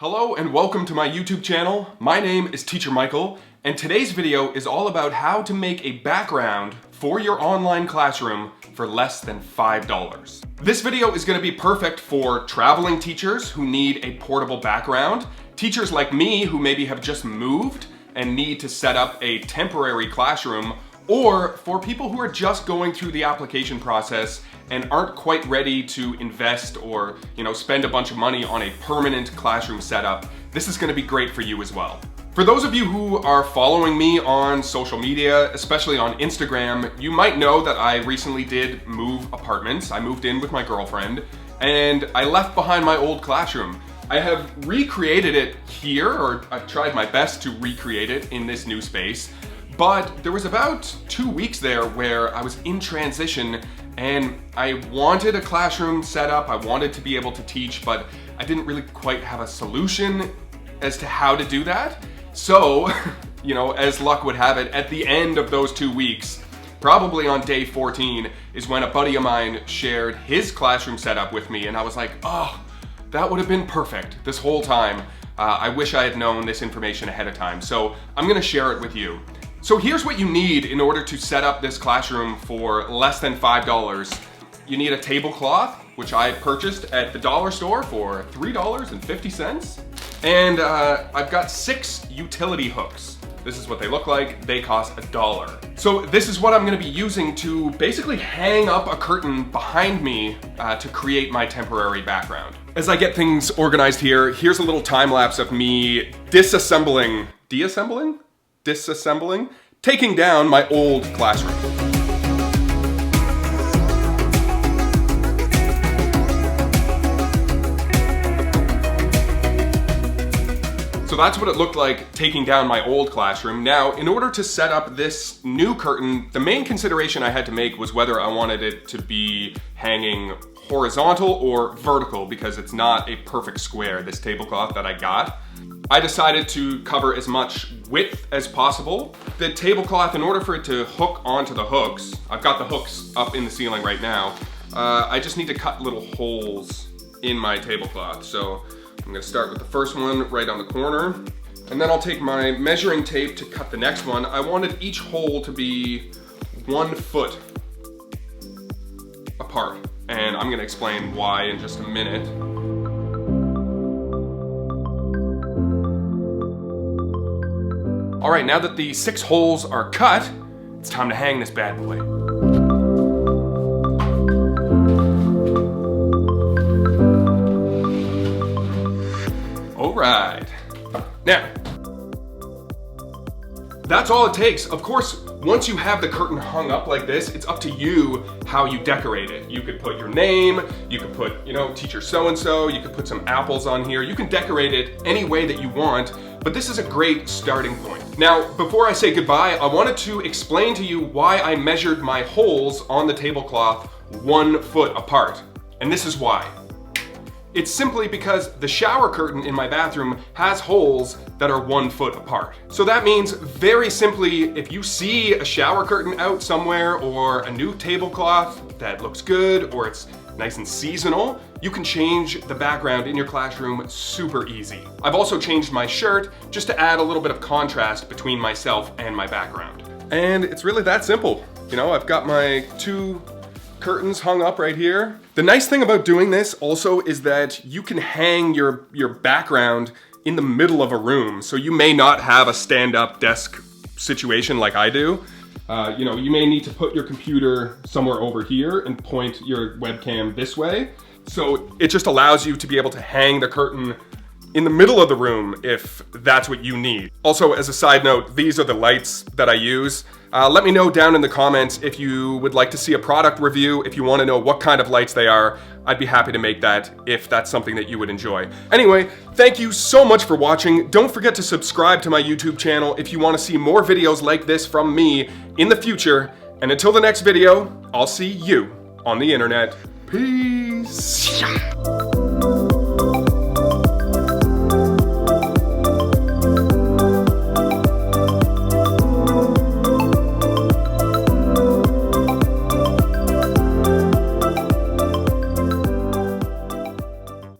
Hello and welcome to my YouTube channel. My name is Teacher Michael, and today's video is all about how to make a background for your online classroom for less than $5. This video is going to be perfect for traveling teachers who need a portable background, teachers like me who maybe have just moved and need to set up a temporary classroom, or for people who are just going through the application process and aren't quite ready to invest or, spend a bunch of money on a permanent classroom setup. This is going to be great for you as well. For those of you who are following me on social media, especially on Instagram, you might know that I recently did move apartments. I moved in with my girlfriend and I left behind my old classroom. I have recreated it here, or I've tried my best to recreate it in this new space. But there was about 2 weeks there where I was in transition and I wanted a classroom set up, I wanted to be able to teach, but I didn't really quite have a solution as to how to do that. So, as luck would have it, at the end of those 2 weeks, probably on day 14, is when a buddy of mine shared his classroom setup with me, and I was like, oh, that would have been perfect this whole time. I wish I had known this information ahead of time, so I'm gonna share it with you. So here's what you need in order to set up this classroom for less than $5. You need a tablecloth, which I purchased at the dollar store for $3.50. And I've got 6 utility hooks. This is what they look like. They cost $1. So this is what I'm gonna be using to basically hang up a curtain behind me to create my temporary background. As I get things organized here, here's a little time lapse of me disassembling, taking down my old classroom. So that's what it looked like taking down my old classroom. Now, in order to set up this new curtain, the main consideration I had to make was whether I wanted it to be hanging horizontal or vertical, because it's not a perfect square, this tablecloth that I got. I decided to cover as much width as possible. The tablecloth, in order for it to hook onto the hooks, I've got the hooks up in the ceiling right now, I just need to cut little holes in my tablecloth. So I'm gonna start with the first one right on the corner, and then I'll take my measuring tape to cut the next one. I wanted each hole to be 1 foot apart, and I'm gonna explain why in just a minute. All right, now that the 6 holes are cut, it's time to hang this bad boy. All right, now, that's all it takes. Of course, once you have the curtain hung up like this, it's up to you how you decorate it. You could put your name, you could put, teacher so-and-so, you could put some apples on here. You can decorate it any way that you want, but this is a great starting point. Now, before I say goodbye, I wanted to explain to you why I measured my holes on the tablecloth 1 foot apart. And this is why. It's simply because the shower curtain in my bathroom has holes that are 1 foot apart. So that means, very simply, if you see a shower curtain out somewhere or a new tablecloth that looks good or it's nice and seasonal, you can change the background in your classroom super easy. I've also changed my shirt just to add a little bit of contrast between myself and my background. And it's really that simple. I've got my 2 curtains hung up right here. The nice thing about doing this also is that you can hang your background in the middle of a room. So you may not have a stand-up desk situation like I do. You may need to put your computer somewhere over here and point your webcam this way. So it just allows you to be able to hang the curtain in the middle of the room if that's what you need. Also, as a side note, these are the lights that I use. Let me know down in the comments if you would like to see a product review, if you want to know what kind of lights they are. I'd be happy to make that if that's something that you would enjoy. Anyway, thank you so much for watching. Don't forget to subscribe to my YouTube channel if you want to see more videos like this from me in the future. And until the next video, I'll see you on the internet. Peace.